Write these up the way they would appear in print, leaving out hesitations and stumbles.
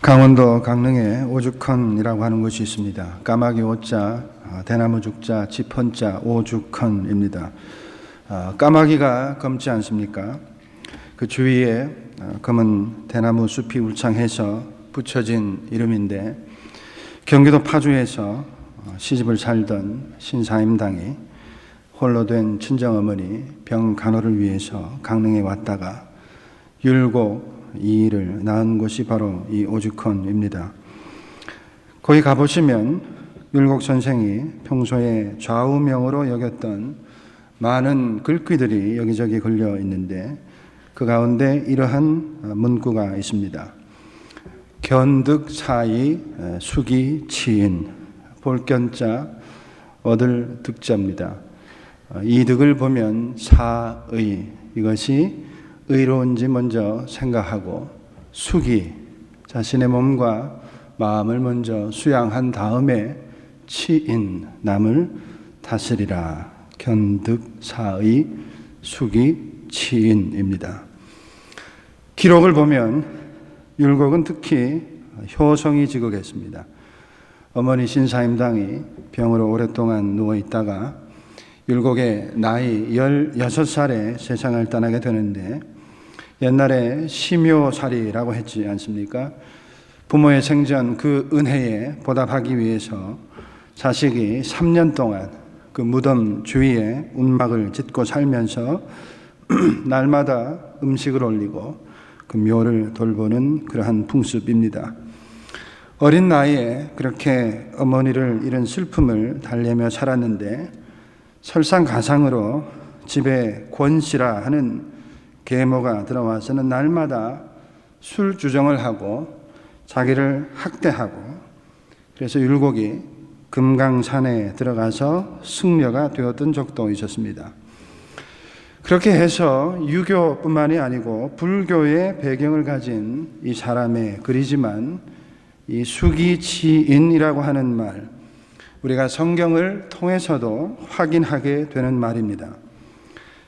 강원도 강릉에 오죽헌이라고 하는 곳이 있습니다. 까마귀 오자, 대나무 죽자, 집헌자 오죽헌입니다. 까마귀가 검지 않습니까? 그 주위에 검은 대나무 숲이 울창해서 붙여진 이름인데, 경기도 파주에서 시집을 살던 신사임당이 홀로 된 친정어머니 병 간호를 위해서 강릉에 왔다가 율곡 이일을 낳은 곳이 바로 이 오죽헌입니다. 거기 가보시면 율곡 선생이 평소에 좌우명으로 여겼던 많은 글귀들이 여기저기 걸려 있는데, 그 가운데 이러한 문구가 있습니다. 견득사의 수기 치인, 볼견자 얻을 득자입니다. 이 득을 보면 사의, 이것이 의로운지 먼저 생각하고, 수기, 자신의 몸과 마음을 먼저 수양한 다음에 치인, 남을 다스리라. 견득사의 수기 치인입니다. 기록을 보면 율곡은 특히 효성이 지극했습니다. 어머니 신사임당이 병으로 오랫동안 누워있다가 율곡의 나이 16살에 세상을 떠나게 되는데, 옛날에 심요살이라고 했지 않습니까? 부모의 생전 그 은혜에 보답하기 위해서 자식이 3년 동안 그 무덤 주위에 운막을 짓고 살면서 날마다 음식을 올리고 그 묘를 돌보는 그러한 풍습입니다. 어린 나이에 그렇게 어머니를 잃은 슬픔을 달래며 살았는데, 설상가상으로 집에 권씨라 하는 계모가 들어와서는 날마다 술 주정을 하고 자기를 학대하고, 그래서 율곡이 금강산에 들어가서 승려가 되었던 적도 있었습니다. 그렇게 해서 유교뿐만이 아니고 불교의 배경을 가진 이 사람의 글이지만, 이 수기치인이라고 하는 말, 우리가 성경을 통해서도 확인하게 되는 말입니다.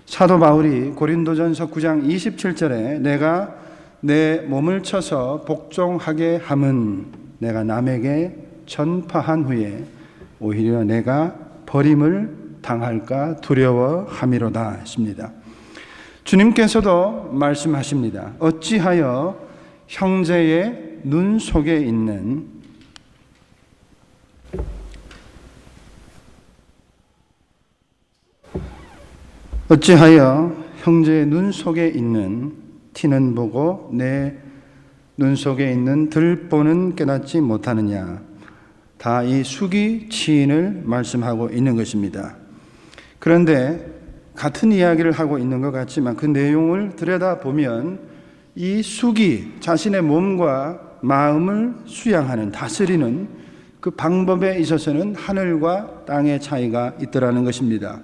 사도 바울이 고린도전서 9장 27절에 내가 내 몸을 쳐서 복종하게 함은 내가 남에게 전파한 후에 오히려 내가 버림을 당할까 두려워함이로다 했습니다. 주님께서도 말씀하십니다. 어찌하여 형제의 눈 속에 있는 티는 보고 내 눈 속에 있는 들보는 깨닫지 못하느냐. 다 이 수기치인을 말씀하고 있는 것입니다. 그런데 같은 이야기를 하고 있는 것 같지만 그 내용을 들여다보면 이 수기, 자신의 몸과 마음을 수양하는, 다스리는 그 방법에 있어서는 하늘과 땅의 차이가 있더라는 것입니다.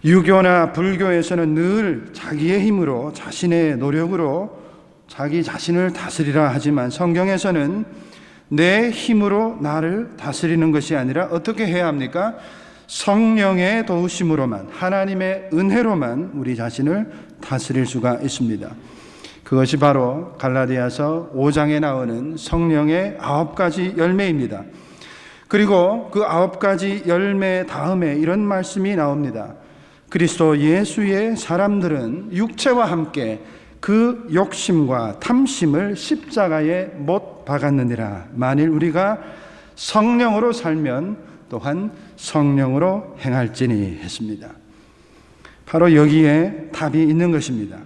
유교나 불교에서는 늘 자기의 힘으로, 자신의 노력으로 자기 자신을 다스리라 하지만, 성경에서는 내 힘으로 나를 다스리는 것이 아니라 어떻게 해야 합니까? 성령의 도우심으로만, 하나님의 은혜로만 우리 자신을 다스릴 수가 있습니다. 그것이 바로 갈라디아서 5장에 나오는 성령의 9가지 열매입니다. 그리고 그 9가지 열매 다음에 이런 말씀이 나옵니다. 그리스도 예수의 사람들은 육체와 함께 그 욕심과 탐심을 십자가에 못 박았느니라. 만일 우리가 성령으로 살면 또한 성령으로 행할지니 했습니다. 바로 여기에 답이 있는 것입니다.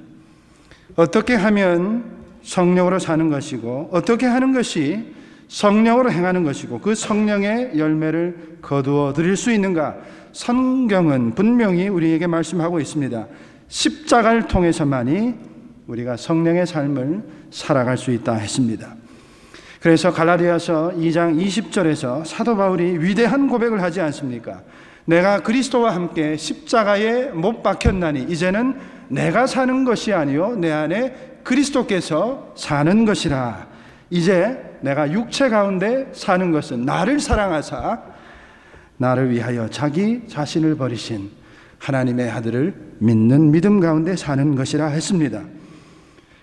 어떻게 하면 성령으로 사는 것이고, 어떻게 하는 것이 성령으로 행하는 것이고, 그 성령의 열매를 거두어 드릴 수 있는가? 성경은 분명히 우리에게 말씀하고 있습니다. 십자가를 통해서만이 우리가 성령의 삶을 살아갈 수 있다 했습니다. 그래서 갈라디아서 2장 20절에서 사도 바울이 위대한 고백을 하지 않습니까? 내가 그리스도와 함께 십자가에 못 박혔나니 이제는 내가 사는 것이 아니요 내 안에 그리스도께서 사는 것이라. 이제 내가 육체 가운데 사는 것은 나를 사랑하사 나를 위하여 자기 자신을 버리신 하나님의 아들을 믿는 믿음 가운데 사는 것이라 했습니다.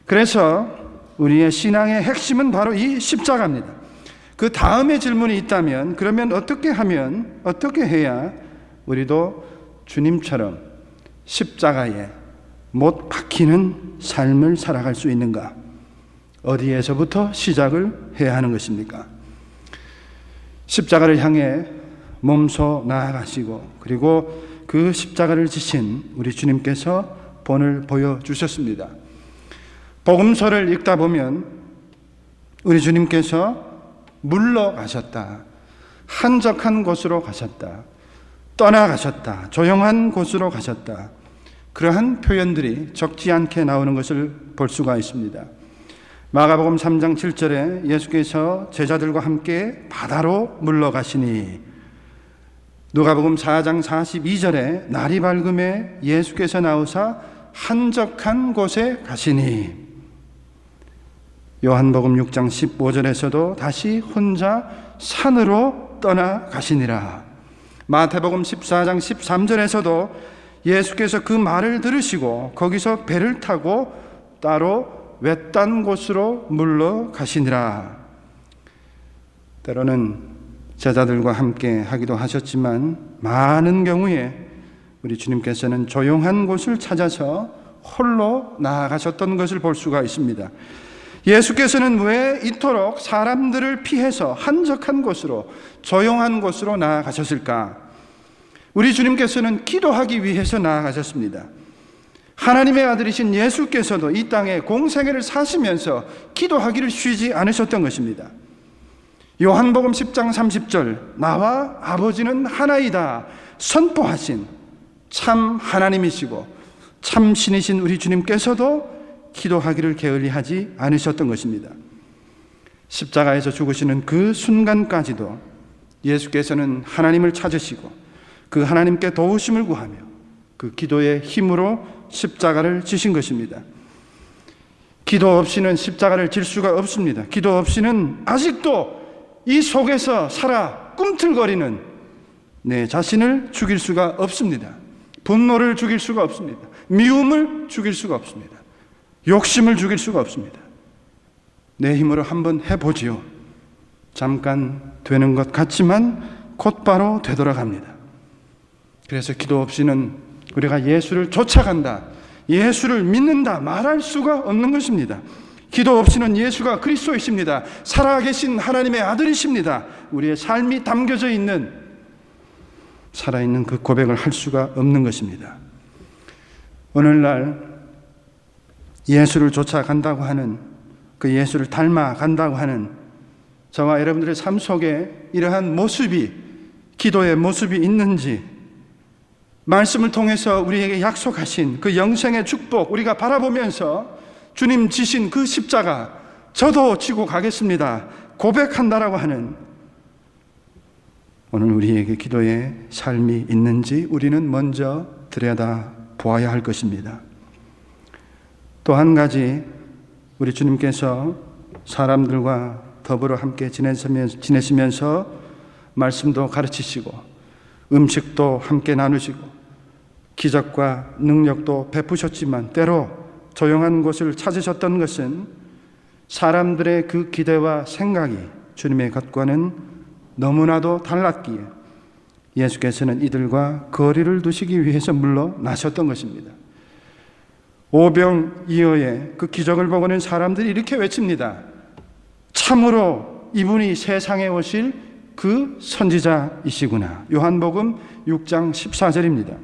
그래서 우리의 신앙의 핵심은 바로 이 십자가입니다. 그 다음에 질문이 있다면, 그러면 어떻게 해야 우리도 주님처럼 십자가에 못 박히는 삶을 살아갈 수 있는가? 어디에서부터 시작을 해야 하는 것입니까? 십자가를 향해 몸소 나아가시고, 그리고 그 십자가를 지신 우리 주님께서 본을 보여주셨습니다. 복음서를 읽다 보면 우리 주님께서 물러가셨다, 한적한 곳으로 가셨다, 떠나가셨다, 조용한 곳으로 가셨다, 그러한 표현들이 적지 않게 나오는 것을 볼 수가 있습니다. 마가복음 3장 7절에 예수께서 제자들과 함께 바다로 물러가시니, 누가복음 4장 42절에 날이 밝음에 예수께서 나오사 한적한 곳에 가시니, 요한복음 6장 15절에서도 다시 혼자 산으로 떠나가시니라. 마태복음 14장 13절에서도 예수께서 그 말을 들으시고 거기서 배를 타고 따로 외딴 곳으로 물러가시니라. 때로는 제자들과 함께 하기도 하셨지만, 많은 경우에 우리 주님께서는 조용한 곳을 찾아서 홀로 나아가셨던 것을 볼 수가 있습니다. 예수께서는 왜 이토록 사람들을 피해서 한적한 곳으로, 조용한 곳으로 나아가셨을까? 우리 주님께서는 기도하기 위해서 나아가셨습니다. 하나님의 아들이신 예수께서도 이 땅에 공생애를 사시면서 기도하기를 쉬지 않으셨던 것입니다. 요한복음 10장 30절, 나와 아버지는 하나이다 선포하신 참 하나님이시고 참 신이신 우리 주님께서도 기도하기를 게을리하지 않으셨던 것입니다. 십자가에서 죽으시는 그 순간까지도 예수께서는 하나님을 찾으시고 그 하나님께 도우심을 구하며 그 기도의 힘으로 십자가를 지신 것입니다. 기도 없이는 십자가를 질 수가 없습니다. 기도 없이는 아직도 이 속에서 살아 꿈틀거리는 내 자신을 죽일 수가 없습니다. 분노를 죽일 수가 없습니다. 미움을 죽일 수가 없습니다. 욕심을 죽일 수가 없습니다. 내 힘으로 한번 해보지요. 잠깐 되는 것 같지만 곧바로 되돌아갑니다. 그래서 기도 없이는 우리가 예수를 쫓아간다, 예수를 믿는다 말할 수가 없는 것입니다. 기도 없이는 예수가 그리스도이십니다, 살아계신 하나님의 아들이십니다, 우리의 삶이 담겨져 있는, 살아있는 그 고백을 할 수가 없는 것입니다. 오늘날 예수를 쫓아간다고 하는, 그 예수를 닮아간다고 하는 저와 여러분들의 삶 속에 이러한 모습이, 기도의 모습이 있는지, 말씀을 통해서 우리에게 약속하신 그 영생의 축복 우리가 바라보면서 주님 지신 그 십자가 저도 지고 가겠습니다 고백한다라고 하는, 오늘 우리에게 기도의 삶이 있는지 우리는 먼저 들여다 보아야 할 것입니다. 또 한 가지, 우리 주님께서 사람들과 더불어 함께 지내시면서 말씀도 가르치시고 음식도 함께 나누시고 기적과 능력도 베푸셨지만 때로 조용한 곳을 찾으셨던 것은 사람들의 그 기대와 생각이 주님의 것과는 너무나도 달랐기에 예수께서는 이들과 거리를 두시기 위해서 물러나셨던 것입니다. 오병이어의 그 기적을 보고는 사람들이 이렇게 외칩니다. 참으로 이분이 세상에 오실 그 선지자이시구나. 요한복음 6장 14절입니다.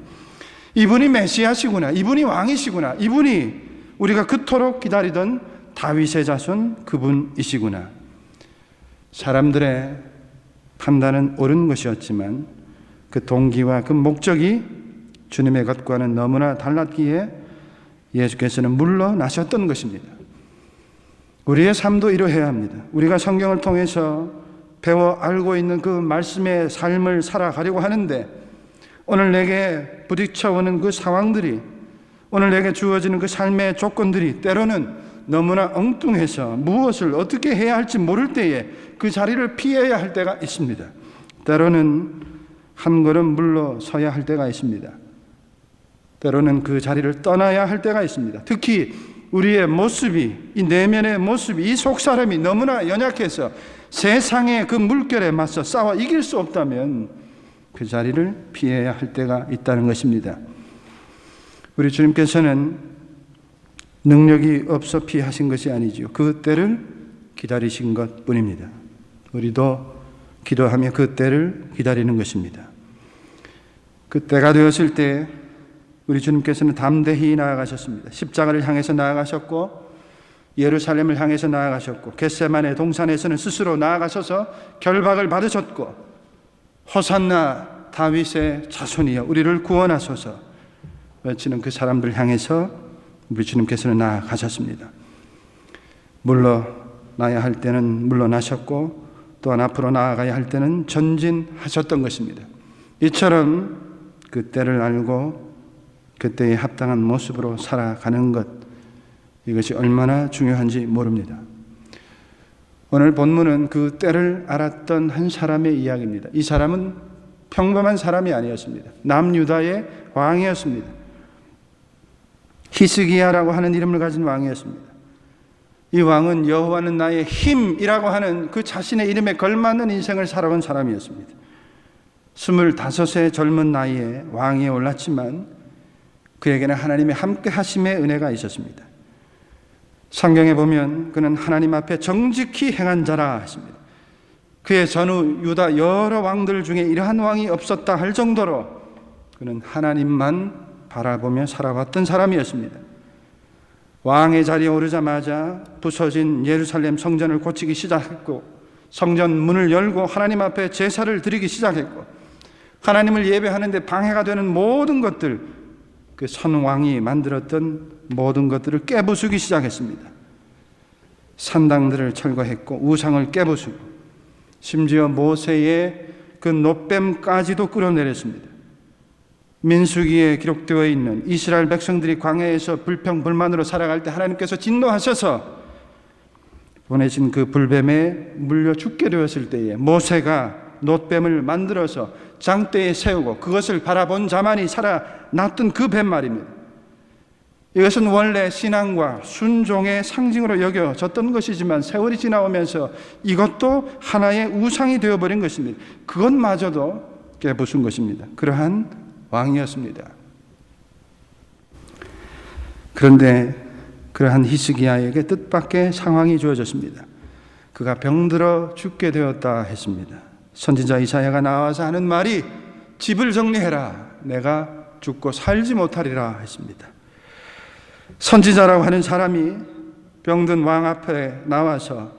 이분이 메시아시구나, 이분이 왕이시구나, 이분이 우리가 그토록 기다리던 다윗의 자손 그분이시구나. 사람들의 판단은 옳은 것이었지만 그 동기와 그 목적이 주님의 것과는 너무나 달랐기에 예수께서는 물러나셨던 것입니다. 우리의 삶도 이러해야 합니다. 우리가 성경을 통해서 배워 알고 있는 그 말씀의 삶을 살아가려고 하는데, 오늘 내게 부딪혀오는 그 상황들이, 오늘 내게 주어지는 그 삶의 조건들이 때로는 너무나 엉뚱해서 무엇을 어떻게 해야 할지 모를 때에 그 자리를 피해야 할 때가 있습니다. 때로는 한 걸음 물러서야 할 때가 있습니다. 때로는 그 자리를 떠나야 할 때가 있습니다. 특히 우리의 모습이, 이 내면의 모습이, 이 속사람이 너무나 연약해서 세상의 그 물결에 맞서 싸워 이길 수 없다면 그 자리를 피해야 할 때가 있다는 것입니다. 우리 주님께서는 능력이 없어 피하신 것이 아니지요. 그 때를 기다리신 것 뿐입니다. 우리도 기도하며 그 때를 기다리는 것입니다. 그 때가 되었을 때 우리 주님께서는 담대히 나아가셨습니다. 십자가를 향해서 나아가셨고 예루살렘을 향해서 나아가셨고 겟세마네 동산에서는 스스로 나아가셔서 결박을 받으셨고 호산나 다윗의 자손이여 우리를 구원하소서 외치는 그 사람들 향해서 우리 주님께서는 나아가셨습니다. 물러나야 할 때는 물러나셨고 또한 앞으로 나아가야 할 때는 전진하셨던 것입니다. 이처럼 그 때를 알고 그때에 합당한 모습으로 살아가는 것, 이것이 얼마나 중요한지 모릅니다. 오늘 본문은 그 때를 알았던 한 사람의 이야기입니다. 이 사람은 평범한 사람이 아니었습니다. 남유다의 왕이었습니다. 히스기야라고 하는 이름을 가진 왕이었습니다. 이 왕은 여호와는 나의 힘이라고 하는 그 자신의 이름에 걸맞는 인생을 살아온 사람이었습니다. 25세 젊은 나이에 왕위에 올랐지만 그에게는 하나님의 함께 하심의 은혜가 있었습니다. 성경에 보면 그는 하나님 앞에 정직히 행한 자라 했습니다. 그의 전후 유다 여러 왕들 중에 이러한 왕이 없었다 할 정도로 그는 하나님만 바라보며 살아왔던 사람이었습니다. 왕의 자리에 오르자마자 부서진 예루살렘 성전을 고치기 시작했고 성전 문을 열고 하나님 앞에 제사를 드리기 시작했고 하나님을 예배하는데 방해가 되는 모든 것들, 그 선왕이 만들었던 모든 것들을 깨부수기 시작했습니다. 산당들을 철거했고 우상을 깨부수고 심지어 모세의 그 놋뱀까지도 끌어내렸습니다. 민수기에 기록되어 있는 이스라엘 백성들이 광야에서 불평불만으로 살아갈 때 하나님께서 진노하셔서 보내신 그 불뱀에 물려 죽게 되었을 때에 모세가 놋뱀을 만들어서 장대에 세우고 그것을 바라본 자만이 살아났던 그 뱀 말입니다. 이것은 원래 신앙과 순종의 상징으로 여겨졌던 것이지만 세월이 지나오면서 이것도 하나의 우상이 되어버린 것입니다. 그것마저도 깨부순 것입니다. 그러한 왕이었습니다. 그런데 그러한 히스기야에게 뜻밖의 상황이 주어졌습니다. 그가 병들어 죽게 되었다 했습니다. 선지자 이사야가 나와서 하는 말이 집을 정리해라. 내가 죽고 살지 못하리라 했습니다. 선지자라고 하는 사람이 병든 왕 앞에 나와서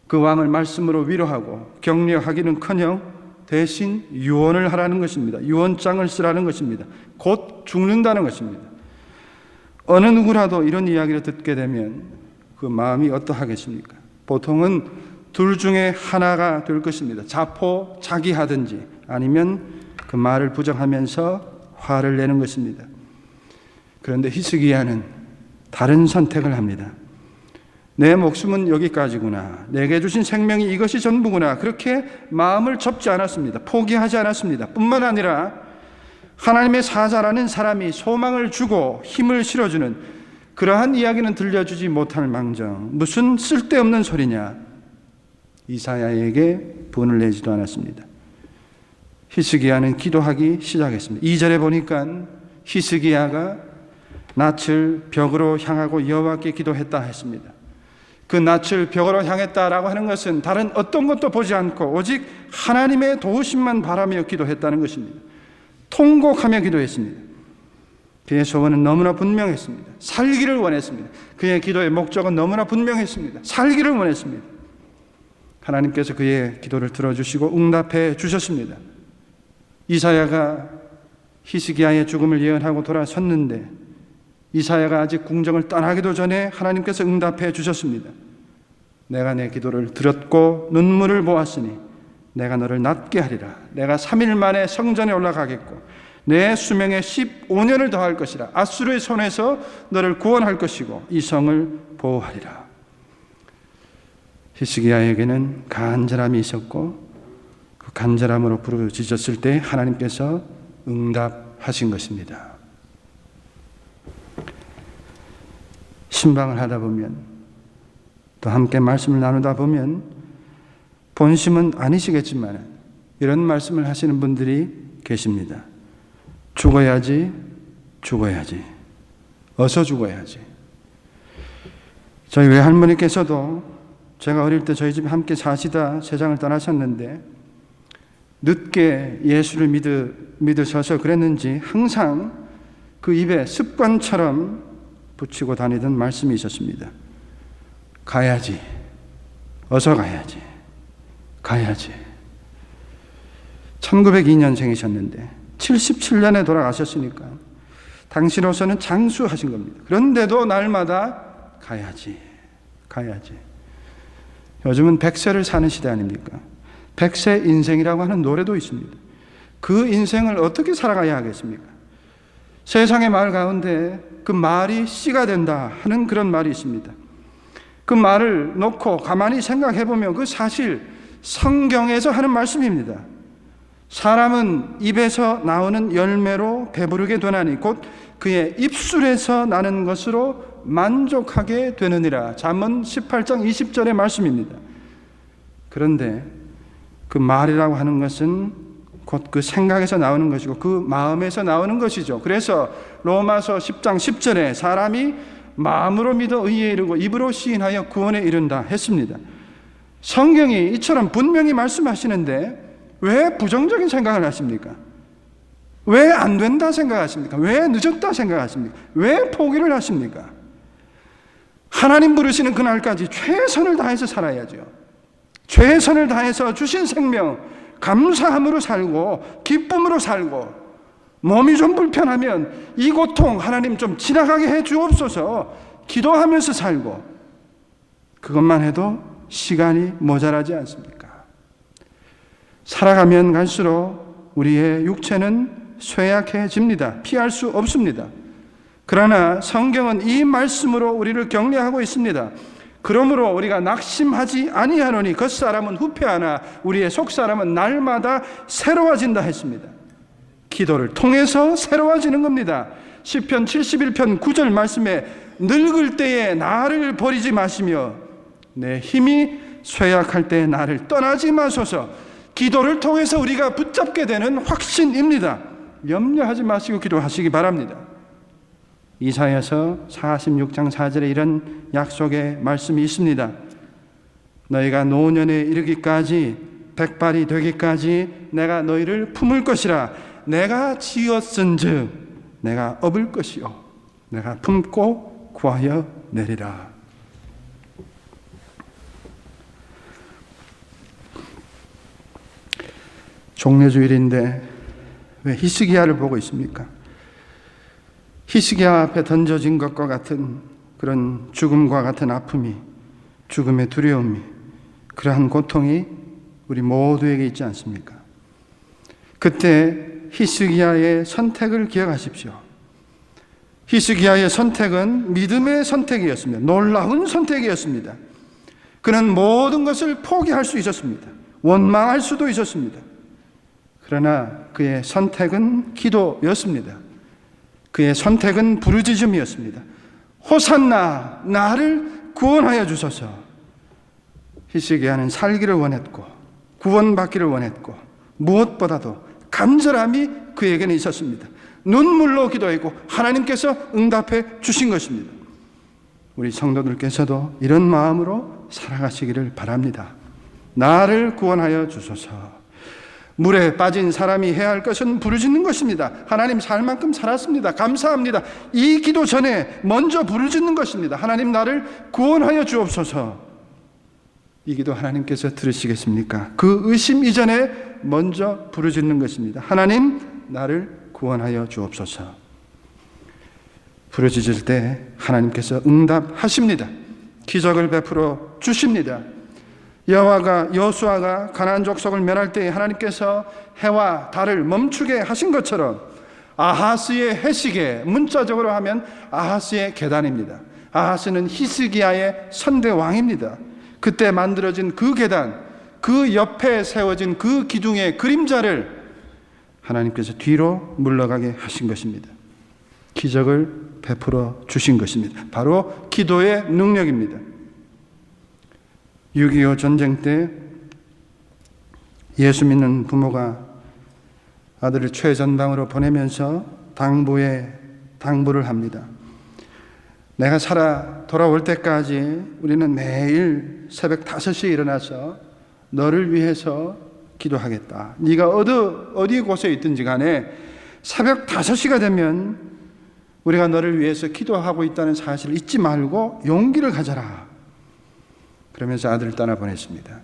그 왕을 말씀으로 위로하고 격려하기는커녕 대신 유언을 하라는 것입니다. 유언장을 쓰라는 것입니다. 곧 죽는다는 것입니다. 어느 누구라도 이런 이야기를 듣게 되면 그 마음이 어떠하겠습니까? 보통은 둘 중에 하나가 될 것입니다. 자포자기하든지 아니면 그 말을 부정하면서 화를 내는 것입니다. 그런데 히스기야는 다른 선택을 합니다. 내 목숨은 여기까지구나. 내게 주신 생명이 이것이 전부구나. 그렇게 마음을 접지 않았습니다. 포기하지 않았습니다. 뿐만 아니라 하나님의 사자라는 사람이 소망을 주고 힘을 실어주는 그러한 이야기는 들려주지 못할 망정 무슨 쓸데없는 소리냐. 이사야에게 분을 내지도 않았습니다. 히스기야는 기도하기 시작했습니다. 2절에 보니까 히스기야가 낯을 벽으로 향하고 여호와께 기도했다 했습니다. 그 낯을 벽으로 향했다라고 하는 것은 다른 어떤 것도 보지 않고 오직 하나님의 도우심만 바라며 기도했다는 것입니다. 통곡하며 기도했습니다. 그의 소원은 너무나 분명했습니다. 살기를 원했습니다. 그의 기도의 목적은 너무나 분명했습니다. 살기를 원했습니다. 하나님께서 그의 기도를 들어주시고 응답해 주셨습니다. 이사야가 히스기야의 죽음을 예언하고 돌아섰는데 이사야가 아직 궁정을 떠나기도 전에 하나님께서 응답해 주셨습니다. 내가 내 기도를 들었고 눈물을 보았으니 내가 너를 낫게 하리라. 내가 3일 만에 성전에 올라가겠고 내 수명에 15년을 더할 것이라. 아수르의 손에서 너를 구원할 것이고 이 성을 보호하리라. 히스기야에게는 간절함이 있었고 그 간절함으로 부르짖었을 때 하나님께서 응답하신 것입니다. 침방을 하다 보면, 또 함께 말씀을 나누다 보면 본심은 아니시겠지만 이런 말씀을 하시는 분들이 계십니다. 죽어야지, 죽어야지, 어서 죽어야지. 저희 외할머니께서도 제가 어릴 때 저희 집에 함께 사시다 세상을 떠나셨는데, 늦게 예수를 믿으셔서 그랬는지 항상 그 입에 습관처럼 붙이고 다니던 말씀이 있었습니다. 가야지, 어서 가야지, 가야지. 1902년생이셨는데 77년에 돌아가셨으니까 당시로서는 장수하신 겁니다. 그런데도 날마다 가야지, 가야지. 요즘은 100세를 사는 시대 아닙니까? 100세 인생이라고 하는 노래도 있습니다. 그 인생을 어떻게 살아가야 하겠습니까? 세상의 말 가운데 그 말이 씨가 된다 하는 그런 말이 있습니다. 그 말을 놓고 가만히 생각해 보면 그 사실 성경에서 하는 말씀입니다. 사람은 입에서 나오는 열매로 배부르게 되나니 곧 그의 입술에서 나는 것으로 만족하게 되느니라. 잠언 18장 20절의 말씀입니다. 그런데 그 말이라고 하는 것은 곧 그 생각에서 나오는 것이고 그 마음에서 나오는 것이죠. 그래서 로마서 10장 10절에 사람이 마음으로 믿어 의에 이르고 입으로 시인하여 구원에 이른다 했습니다. 성경이 이처럼 분명히 말씀하시는데 왜 부정적인 생각을 하십니까? 왜 안 된다 생각하십니까? 왜 늦었다 생각하십니까? 왜 포기를 하십니까? 하나님 부르시는 그날까지 최선을 다해서 살아야죠. 최선을 다해서 주신 생명 감사함으로 살고 기쁨으로 살고, 몸이 좀 불편하면 이 고통 하나님 좀 지나가게 해 주옵소서 기도하면서 살고, 그것만 해도 시간이 모자라지 않습니까? 살아가면 갈수록 우리의 육체는 쇠약해집니다. 피할 수 없습니다. 그러나 성경은 이 말씀으로 우리를 격려하고 있습니다. 그러므로 우리가 낙심하지 아니하노니 겉사람은 후패하나 우리의 속사람은 날마다 새로워진다 했습니다. 기도를 통해서 새로워지는 겁니다. 시편 71편 9절 말씀에 늙을 때에 나를 버리지 마시며 내 힘이 쇠약할 때에 나를 떠나지 마소서. 기도를 통해서 우리가 붙잡게 되는 확신입니다. 염려하지 마시고 기도하시기 바랍니다. 이사야서 46장 4절에 이런 약속의 말씀이 있습니다. 너희가 노년에 이르기까지 백발이 되기까지 내가 너희를 품을 것이라. 내가 지었은즉 내가 업을 것이요 내가 품고 구하여 내리라. 종려주일인데 왜 히스기야를 보고 있습니까? 히스기야 앞에 던져진 것과 같은 그런 죽음과 같은 아픔이, 죽음의 두려움이, 그러한 고통이 우리 모두에게 있지 않습니까? 그때 히스기야의 선택을 기억하십시오. 히스기야의 선택은 믿음의 선택이었습니다. 놀라운 선택이었습니다. 그는 모든 것을 포기할 수 있었습니다. 원망할 수도 있었습니다. 그러나 그의 선택은 기도였습니다. 그의 선택은 부르짖음이었습니다. 호산나, 나를 구원하여 주소서. 히스기야는 살기를 원했고 구원받기를 원했고 무엇보다도 간절함이 그에게는 있었습니다. 눈물로 기도했고 하나님께서 응답해 주신 것입니다. 우리 성도들께서도 이런 마음으로 살아가시기를 바랍니다. 나를 구원하여 주소서. 물에 빠진 사람이 해야 할 것은 부르짖는 것입니다. 하나님 살 만큼 살았습니다. 감사합니다. 이 기도 전에 먼저 부르짖는 것입니다. 하나님 나를 구원하여 주옵소서. 이 기도 하나님께서 들으시겠습니까? 그 의심 이전에 먼저 부르짖는 것입니다. 하나님 나를 구원하여 주옵소서. 부르짖을 때 하나님께서 응답하십니다. 기적을 베풀어 주십니다. 여호수아가 가나안 족속을 멸할 때 하나님께서 해와 달을 멈추게 하신 것처럼 아하스의 해식에, 문자적으로 하면 아하스의 계단입니다. 아하스는 히스기야의 선대왕입니다. 그때 만들어진 그 계단, 그 옆에 세워진 그 기둥의 그림자를 하나님께서 뒤로 물러가게 하신 것입니다. 기적을 베풀어 주신 것입니다. 바로 기도의 능력입니다. 6.25 전쟁 때 예수 믿는 부모가 아들을 최전방으로 보내면서 당부를 합니다. 내가 살아 돌아올 때까지 우리는 매일 새벽 5시에 일어나서 너를 위해서 기도하겠다. 네가 어디 곳에 있든지 간에 새벽 5시가 되면 우리가 너를 위해서 기도하고 있다는 사실을 잊지 말고 용기를 가져라. 그러면서 아들을 떠나보냈습니다.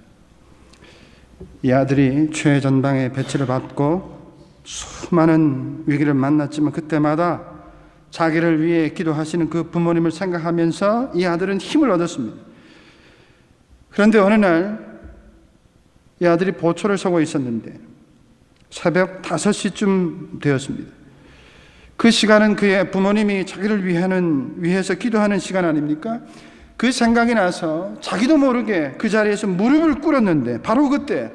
이 아들이 최전방에 배치를 받고 수많은 위기를 만났지만 그때마다 자기를 위해 기도하시는 그 부모님을 생각하면서 이 아들은 힘을 얻었습니다. 그런데 어느 날 이 아들이 보초를 서고 있었는데 새벽 5시쯤 되었습니다. 그 시간은 그의 부모님이 자기를 위해서 기도하는 시간 아닙니까? 그 생각이 나서 자기도 모르게 그 자리에서 무릎을 꿇었는데 바로 그때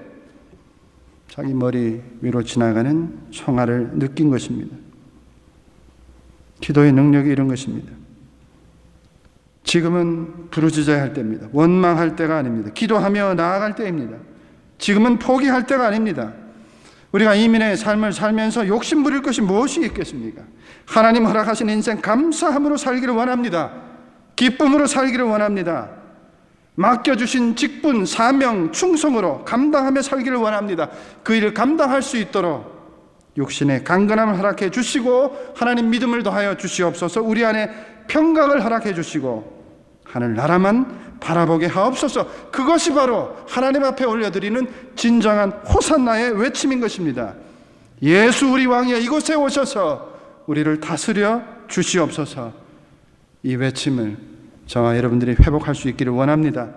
자기 머리 위로 지나가는 총알을 느낀 것입니다. 기도의 능력이 이런 것입니다. 지금은 부르짖어야 할 때입니다. 원망할 때가 아닙니다. 기도하며 나아갈 때입니다. 지금은 포기할 때가 아닙니다. 우리가 이민의 삶을 살면서 욕심 부릴 것이 무엇이 있겠습니까? 하나님 허락하신 인생 감사함으로 살기를 원합니다. 기쁨으로 살기를 원합니다. 맡겨주신 직분, 사명, 충성으로 감당하며 살기를 원합니다. 그 일을 감당할 수 있도록 육신의 강건함을 허락해 주시고 하나님 믿음을 더하여 주시옵소서. 우리 안에 평강을 허락해 주시고 하늘나라만 바라보게 하옵소서. 그것이 바로 하나님 앞에 올려드리는 진정한 호산나의 외침인 것입니다. 예수 우리 왕이여 이곳에 오셔서 우리를 다스려 주시옵소서. 이 외침을 저와 여러분들이 회복할 수 있기를 원합니다.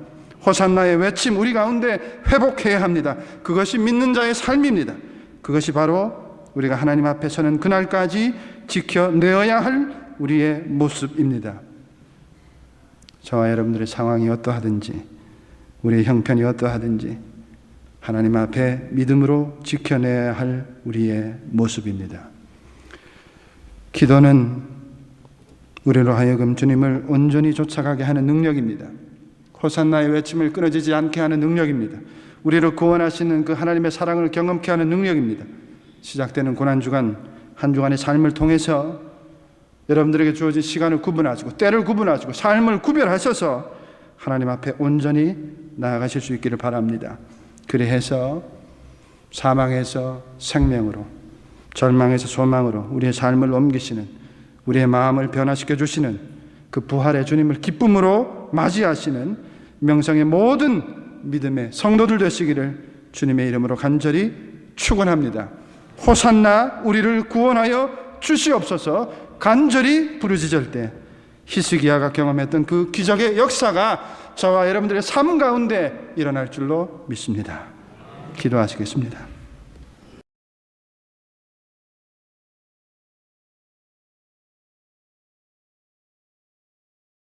호산나의 외침 우리 가운데 회복해야 합니다. 그것이 믿는 자의 삶입니다. 그것이 바로 우리가 하나님 앞에 서는 그날까지 지켜내어야 할 우리의 모습입니다. 저와 여러분들의 상황이 어떠하든지 우리의 형편이 어떠하든지 하나님 앞에 믿음으로 지켜내야 할 우리의 모습입니다. 기도는 우리로 하여금 주님을 온전히 쫓아가게 하는 능력입니다. 호산나의 외침을 끊어지지 않게 하는 능력입니다. 우리를 구원하시는 그 하나님의 사랑을 경험케 하는 능력입니다. 시작되는 고난주간 한 주간의 삶을 통해서 여러분들에게 주어진 시간을 구분하시고 때를 구분하시고 삶을 구별하셔서 하나님 앞에 온전히 나아가실 수 있기를 바랍니다. 그리해서 사망에서 생명으로, 절망에서 소망으로 우리의 삶을 옮기시는, 우리의 마음을 변화시켜 주시는 그 부활의 주님을 기쁨으로 맞이하시는 명성의 모든 믿음의 성도들 되시기를 주님의 이름으로 간절히 축원합니다. 호산나 우리를 구원하여 주시옵소서. 간절히 부르짖을 때 히스기야가 경험했던 그 기적의 역사가 저와 여러분들의 삶 가운데 일어날 줄로 믿습니다. 기도하시겠습니다.